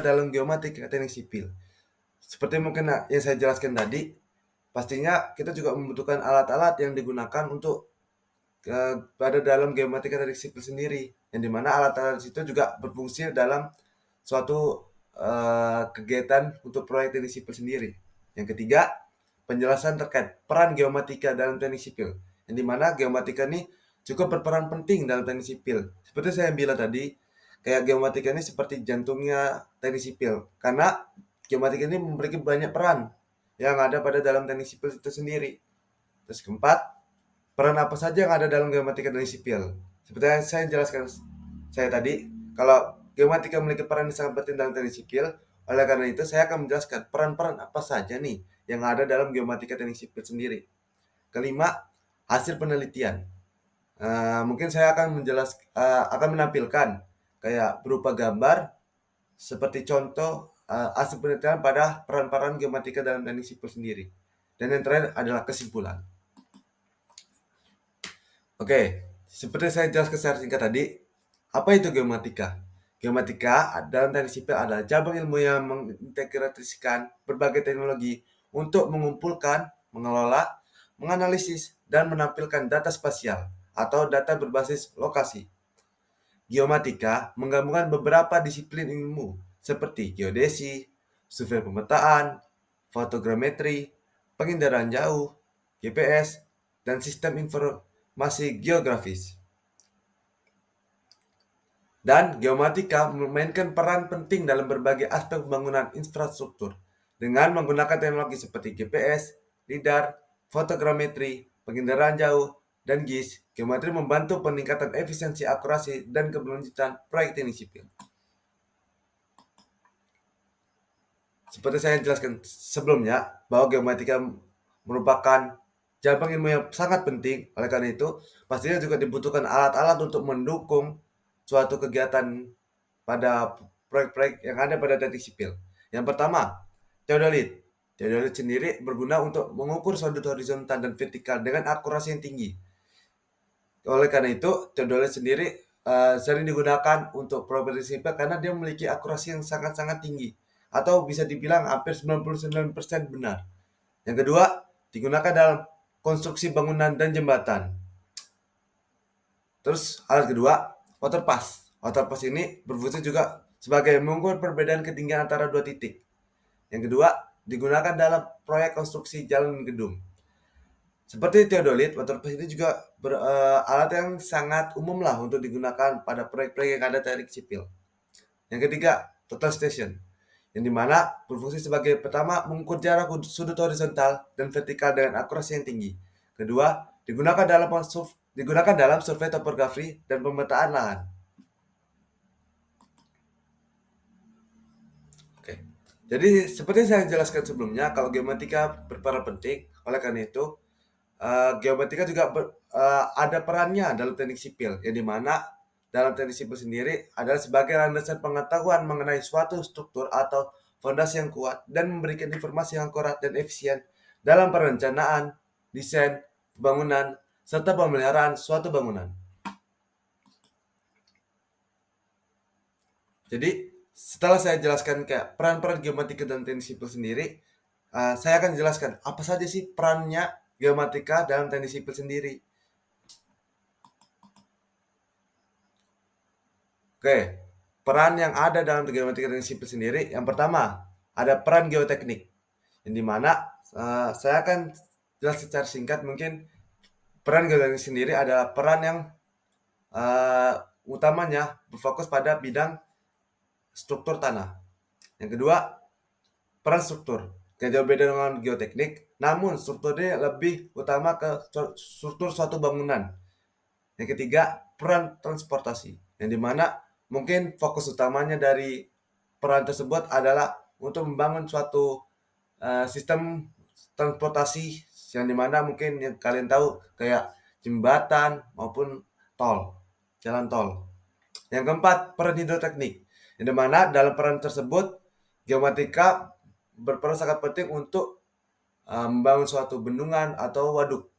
Dalam geomatika teknik sipil. Seperti mungkin yang saya jelaskan tadi, pastinya kita juga membutuhkan alat-alat yang digunakan untuk pada dalam geomatika teknik sipil sendiri, yang dimana alat-alat itu juga berfungsi dalam suatu kegiatan untuk proyek teknik sipil sendiri. Yang ketiga, penjelasan terkait peran geomatika dalam teknik sipil, yang dimana geomatika ini cukup berperan penting dalam teknik sipil. Seperti saya bilang tadi, kayak geomatika ini seperti jantungnya teknik sipil, karena geomatika ini memiliki banyak peran yang ada pada dalam teknik sipil itu sendiri. Terus keempat, peran apa saja yang ada dalam geomatika teknik sipil? Seperti yang saya jelaskan saya tadi, kalau geomatika memiliki peran yang sangat penting dalam teknik sipil, oleh karena itu saya akan menjelaskan peran-peran apa saja nih yang ada dalam geomatika teknik sipil sendiri. Kelima, hasil penelitian. Mungkin saya akan menampilkan kayak berupa gambar seperti contoh hasil penelitian pada peran-peran geomatika dalam teknik sipil sendiri. Dan yang terakhir adalah kesimpulan. Oke, seperti saya jelaskan secara singkat tadi, apa itu geomatika? Geomatika dalam teknik sipil adalah cabang ilmu yang mengintegrasikan berbagai teknologi untuk mengumpulkan, mengelola, menganalisis, dan menampilkan data spasial atau data berbasis lokasi. Geomatika menggabungkan beberapa disiplin ilmu seperti geodesi, survei pemetaan, fotogrametri, penginderaan jauh, GPS, dan sistem informasi geografis. Dan geomatika memainkan peran penting dalam berbagai aspek pembangunan infrastruktur dengan menggunakan teknologi seperti GPS, LIDAR, fotogrametri, penginderaan jauh, dan GIS. Geometri membantu peningkatan efisiensi, akurasi, dan keberlanjutan proyek teknik sipil. Seperti saya jelaskan sebelumnya, bahwa geomatika merupakan cabang ilmu yang sangat penting. Oleh karena itu, pastinya juga dibutuhkan alat-alat untuk mendukung suatu kegiatan pada proyek-proyek yang ada pada teknik sipil. Yang pertama, teodolit. Teodolit sendiri berguna untuk mengukur sudut horizontal dan vertikal dengan akurasi yang tinggi. Oleh karena itu, teodolit sendiri sering digunakan untuk proyek sipil karena dia memiliki akurasi yang sangat-sangat tinggi atau bisa dibilang hampir 99% benar. Yang kedua, digunakan dalam konstruksi bangunan dan jembatan. Terus alat kedua, waterpass. Waterpass ini berfungsi juga sebagai mengukur perbedaan ketinggian antara dua titik. Yang kedua, digunakan dalam proyek konstruksi jalan gedung. Seperti teodolit, waterpass ini juga alat yang sangat umum lah untuk digunakan pada proyek-proyek yang ada teknik sipil. Yang ketiga, total station, yang dimana berfungsi sebagai pertama mengukur jarak sudut horizontal dan vertikal dengan akurasi yang tinggi. Kedua, digunakan dalam survei topografi dan pemetaan lahan. Oke. Jadi seperti yang saya jelaskan sebelumnya, kalau geomatika berperan penting, oleh karena itu geomatika juga ada perannya dalam teknik sipil, yang dimana dalam teknik sipil sendiri adalah sebagai landasan pengetahuan mengenai suatu struktur atau fondasi yang kuat dan memberikan informasi yang akurat dan efisien dalam perencanaan, desain, bangunan, serta pemeliharaan suatu bangunan. Jadi setelah saya jelaskan kayak peran-peran geomatika dan teknik sipil sendiri, saya akan jelaskan apa saja sih perannya geomatika dalam teknik sipil sendiri. Oke, peran yang ada dalam geomatika teknik sipil sendiri, yang pertama ada peran geoteknik, yang dimana saya akan jelas secara singkat. Mungkin peran geoteknik sendiri adalah peran yang utamanya berfokus pada bidang struktur tanah. Yang kedua, peran struktur. Yang jauh beda dengan geoteknik, namun strukturnya lebih utama ke struktur suatu bangunan. Yang ketiga, peran transportasi, yang dimana mungkin fokus utamanya dari peran tersebut adalah untuk membangun suatu sistem transportasi, yang dimana mungkin yang kalian tahu kayak jembatan maupun tol, jalan tol. Yang keempat, peran hidroteknik, yang dimana dalam peran tersebut geomatika berperan sangat penting untuk membangun suatu bendungan atau waduk.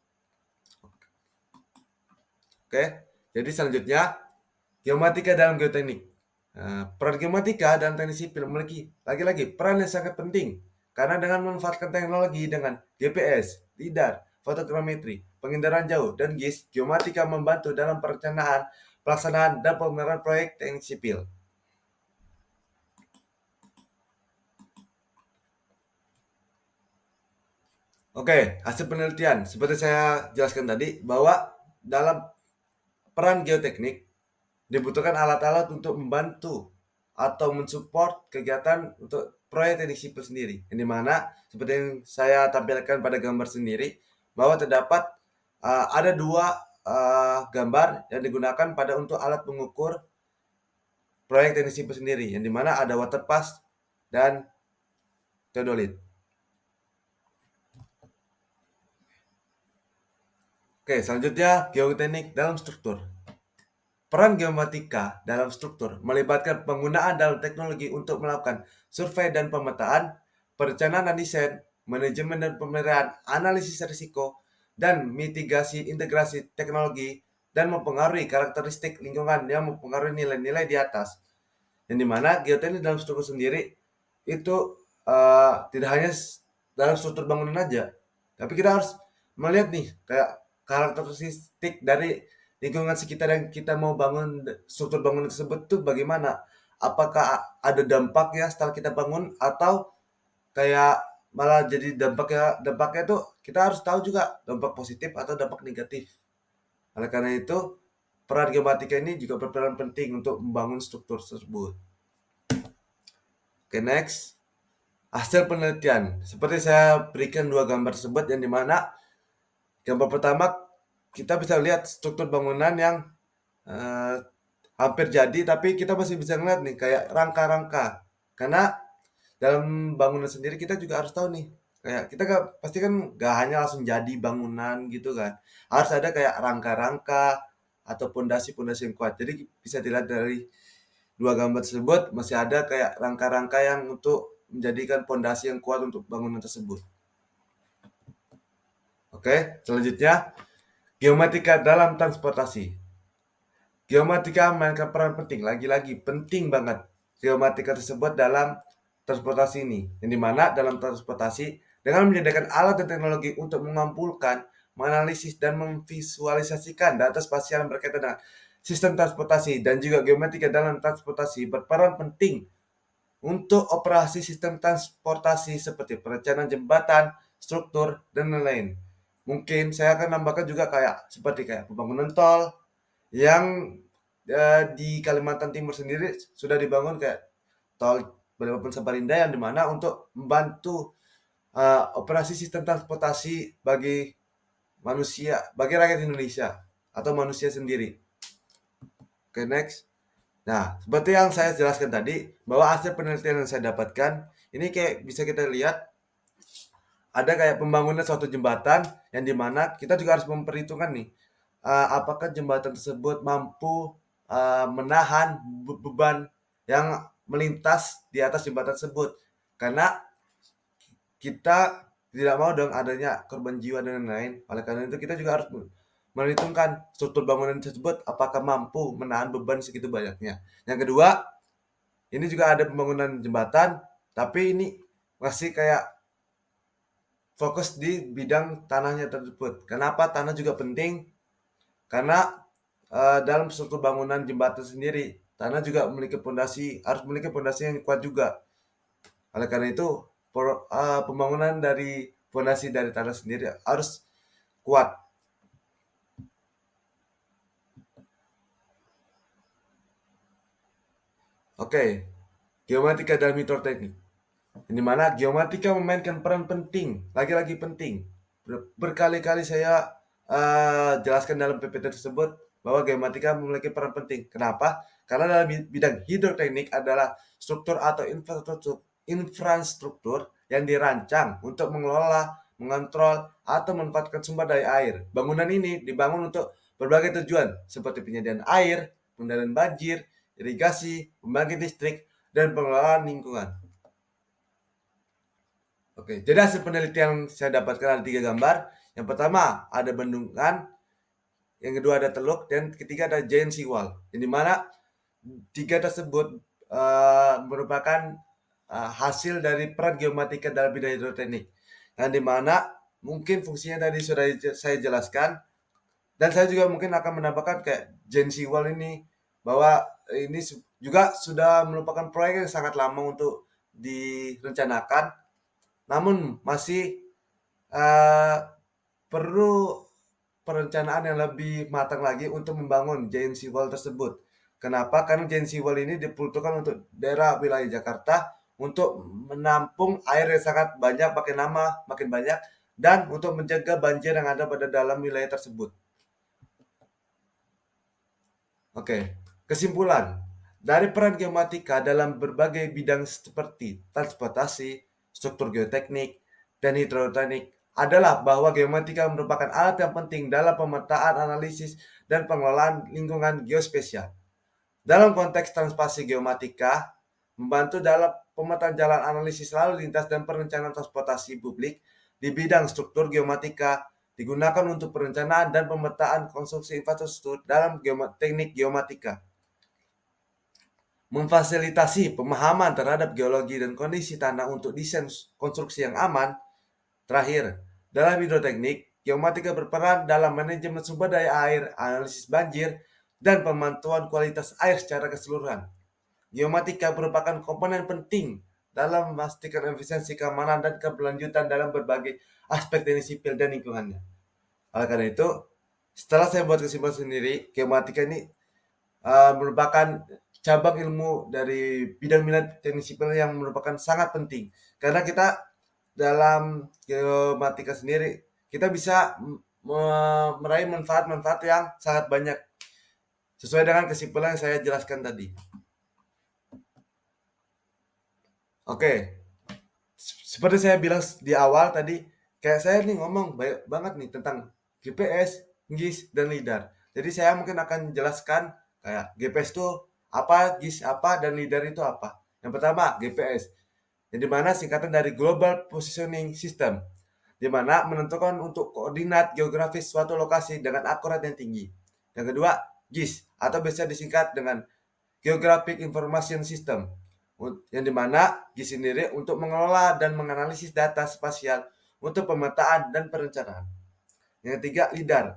Oke, jadi selanjutnya geomatika dalam geoteknik. Peran geomatika dan teknik sipil memiliki lagi-lagi peran yang sangat penting karena dengan memanfaatkan teknologi dengan GPS, lidar, fotogrametri, penginderaan jauh, dan GIS, geomatika membantu dalam perencanaan, pelaksanaan, dan pemeliharaan proyek teknik sipil. Oke, hasil penelitian seperti saya jelaskan tadi bahwa dalam peran geoteknik dibutuhkan alat-alat untuk membantu atau mensupport kegiatan untuk proyek teknik sipil sendiri. Yang dimana seperti yang saya tampilkan pada gambar sendiri bahwa terdapat ada dua gambar yang digunakan pada untuk alat mengukur proyek teknik sipil sendiri. Yang dimana ada waterpass dan theodolit. Oke, selanjutnya geoteknik dalam struktur. Peran geomatika dalam struktur melibatkan penggunaan dalam teknologi untuk melakukan survei dan pemetaan, perencanaan dan desain, manajemen dan pemeliharaan, analisis risiko, dan mitigasi integrasi teknologi dan mempengaruhi karakteristik lingkungan yang mempengaruhi nilai-nilai di atas. Yang dimana geoteknik dalam struktur sendiri itu tidak hanya dalam struktur bangunan aja, tapi kita harus melihat nih kayak karakteristik dari lingkungan sekitar yang kita mau bangun struktur bangunan tersebut tuh bagaimana? Apakah ada dampaknya setelah kita bangun atau kayak malah jadi dampaknya tuh kita harus tahu juga dampak positif atau dampak negatif. Oleh karena itu, peran geomatika ini juga berperan penting untuk membangun struktur tersebut. Oke, next. Hasil penelitian. Seperti saya berikan dua gambar tersebut yang dimana gambar pertama kita bisa lihat struktur bangunan yang eh, hampir jadi, tapi kita masih bisa ngeliat nih kayak rangka-rangka. Karena dalam bangunan sendiri kita juga harus tahu nih, kayak kita gak, pasti kan gak hanya langsung jadi bangunan gitu kan. Harus ada kayak rangka-rangka atau pondasi-pondasi yang kuat. Jadi bisa dilihat dari dua gambar tersebut masih ada kayak rangka-rangka yang untuk menjadikan pondasi yang kuat untuk bangunan tersebut. Oke, selanjutnya geomatika dalam transportasi. Geomatika memainkan peran penting, lagi-lagi penting banget geomatika tersebut dalam transportasi ini. Yang dimana dalam transportasi, dengan menyediakan alat dan teknologi untuk mengumpulkan, menganalisis, dan memvisualisasikan data spasial yang berkaitan dengan sistem transportasi dan juga geomatika dalam transportasi berperan penting untuk operasi sistem transportasi seperti perencanaan jembatan, struktur, dan lain-lain. Mungkin saya akan nambahkan juga kayak seperti kayak pembangunan tol yang di Kalimantan Timur sendiri sudah dibangun kayak tol Balikpapan Samarinda yang dimana untuk membantu operasi sistem transportasi bagi manusia, bagi rakyat Indonesia atau manusia sendiri. Oke, next. Nah, seperti yang saya jelaskan tadi, bahwa hasil penelitian yang saya dapatkan, ini kayak bisa kita lihat ada kayak pembangunan suatu jembatan yang dimana kita juga harus memperhitungkan nih, apakah jembatan tersebut mampu menahan beban yang melintas di atas jembatan tersebut. Karena kita tidak mau dong adanya korban jiwa dan lain-lain. Oleh karena itu kita juga harus memperhitungkan struktur bangunan tersebut apakah mampu menahan beban segitu banyaknya. Yang kedua, ini juga ada pembangunan jembatan, tapi ini masih kayak fokus di bidang tanahnya tersebut. Kenapa tanah juga penting? Karena dalam struktur bangunan jembatan sendiri, tanah juga memiliki pondasi, harus memiliki pondasi yang kuat juga. Oleh karena itu, pembangunan dari pondasi dari tanah sendiri harus kuat. Oke, geomatika dalam hidroteknik. Di mana geomatika memainkan peran penting, lagi-lagi penting. Berkali-kali saya jelaskan dalam PPT tersebut bahwa geomatika memiliki peran penting. Kenapa? Karena dalam bidang hidroteknik adalah struktur atau infrastruktur yang dirancang untuk mengelola, mengontrol, atau memanfaatkan sumber daya air. Bangunan ini dibangun untuk berbagai tujuan seperti penyediaan air, pengendalian banjir, irigasi, pembangkit listrik, dan pengelolaan lingkungan. Oke, jadi hasil penelitian yang saya dapatkan ada 3 gambar. Yang pertama ada bendungan, yang kedua ada teluk, dan ketiga ada giant sea wall. Yang di mana 3 tersebut merupakan hasil dari peran geomatika dalam bidang hidroteknik. Yang di mana mungkin fungsinya tadi sudah saya jelaskan, dan saya juga mungkin akan menambahkan kayak giant sea wall ini, bahwa ini juga sudah merupakan proyek yang sangat lama untuk direncanakan, namun masih eh, perlu perencanaan yang lebih matang lagi untuk membangun giant sea wall tersebut. Kenapa? Karena giant sea wall ini diperuntukkan untuk daerah wilayah Jakarta untuk menampung air yang sangat banyak, makin banyak, dan untuk menjaga banjir yang ada pada dalam wilayah tersebut. Oke, kesimpulan. Dari peran geomatika dalam berbagai bidang seperti transportasi, struktur geoteknik, dan hidroteknik adalah bahwa geomatika merupakan alat yang penting dalam pemetaan, analisis, dan pengelolaan lingkungan geospasial. Dalam konteks transportasi geomatika, membantu dalam pemetaan jalan analisis lalu lintas dan perencanaan transportasi publik di bidang struktur geomatika digunakan untuk perencanaan dan pemetaan konstruksi infrastruktur dalam teknik geomatika. Memfasilitasi pemahaman terhadap geologi dan kondisi tanah untuk desain konstruksi yang aman. Terakhir, dalam hidroteknik, geomatika berperan dalam manajemen sumber daya air, analisis banjir, dan pemantauan kualitas air secara keseluruhan. Geomatika merupakan komponen penting dalam memastikan efisiensi keamanan dan keberlanjutan dalam berbagai aspek teknik sipil dan lingkungannya. Oleh karena itu, setelah saya buat kesimpulan sendiri, geomatika ini merupakan cabang ilmu dari bidang minat teknik sipil yang merupakan sangat penting. Karena kita dalam geomatika sendiri, kita bisa meraih manfaat-manfaat yang sangat banyak sesuai dengan kesimpulan yang saya jelaskan tadi. Oke, seperti saya bilang di awal tadi, kayak saya nih ngomong banyak banget nih tentang GPS, GIS, dan LIDAR. Jadi saya mungkin akan jelaskan kayak GPS itu apa, GIS apa, dan LIDAR itu apa. Yang pertama, GPS. Yang dimana singkatan dari Global Positioning System, di mana menentukan untuk koordinat geografis suatu lokasi dengan akurat yang tinggi. Yang kedua, GIS, atau biasa disingkat dengan Geographic Information System, yang dimana GIS sendiri untuk mengelola dan menganalisis data spasial untuk pemetaan dan perencanaan. Yang ketiga, LIDAR,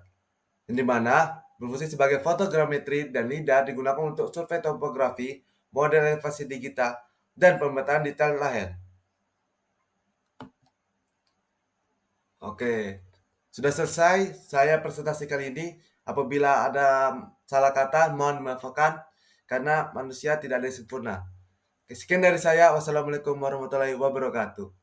yang dimana berfungsi sebagai fotogrametri, dan LIDAR digunakan untuk survei topografi, model elevasi digital, dan pemetaan detail lahan. Oke, sudah selesai saya presentasi kali ini. Apabila ada salah kata, mohon maafkan, karena manusia tidak ada yang sempurna. Sekian dari saya. Wassalamualaikum warahmatullahi wabarakatuh.